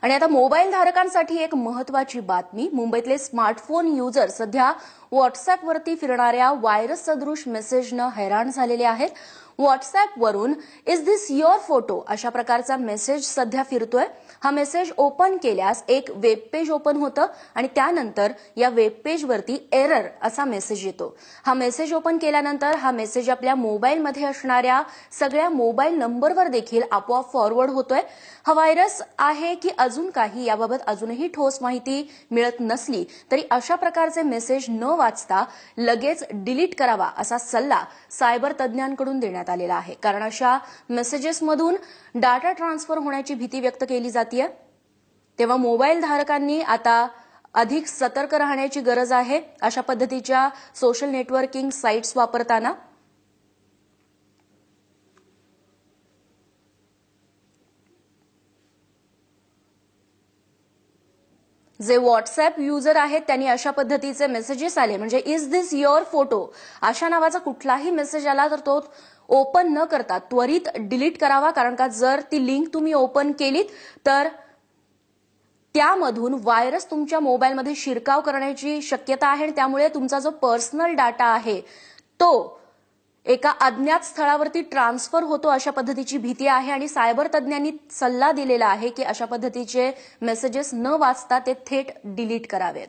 आणि आता मोबाईल धारकांसाठी एक महत्वाची बातमी. मुंबईतले स्मार्टफोन युजर सध्या व्हॉट्सअॅपवरती फिरणाऱ्या व्हायरस सदृश मेसेजनं हैराण झालेले आहेत. व्हॉट्सअॅपवरून इज दिस युअर फोटो अशा प्रकारचा मेसेज सध्या फिरतोय. हा मेसेज ओपन केल्यास एक वेब पेज ओपन होतं आणि त्यानंतर या वेब पेजवरती एरर असा मेसेज येतो. हा मेसेज ओपन केल्यानंतर हा मेसेज आपल्या मोबाईलमध्ये असणाऱ्या सगळ्या मोबाईल नंबरवर देखील आपोआप फॉरवर्ड होतोय. हा व्हायरस आहे की अजून काही याबाबत अजूनही ठोस माहिती मिळत नसली तरी अशा प्रकारचे मेसेज न वाचता लगेच डिलीट करावा असा सल्ला सायबर तज्ज्ञांकडून देण्यात आलेला आहे. कारण अशा मेसेजेसमधून डाटा ट्रान्सफर होण्याची भीती व्यक्त केली जाते. तेव्हा मोबाईल धारकांनी आता अधिक सतर्क राहण्याची गरज आहे अशा पद्धतीच्या सोशल नेटवर्किंग साइट्स वापरताना. जे व्हॉट्सअॅप युजर आहेत त्यांनी अशा पद्धतीचे मेसेजेस आले म्हणजे इज दिस युअर फोटो अशा नावाचा कुठलाही मेसेज आला तर तो ओपन न करता त्वरित डिलीट करावा. कारण का जर ती लिंक तुम्ही ओपन केलीत तर त्यामधून व्हायरस तुमच्या मोबाईलमध्ये शिरकाव करण्याची शक्यता आहे आणि त्यामुळे तुमचा जो पर्सनल डाटा आहे तो एका अज्ञात स्थळावरती ट्रान्सफर होतो अशा पद्धतीची भीती आहे. आणि सायबर तज्ज्ञांनी सल्ला दिलेला आहे की अशा पद्धतीचे मेसेजेस न वाचता ते थेट डिलीट करावेत.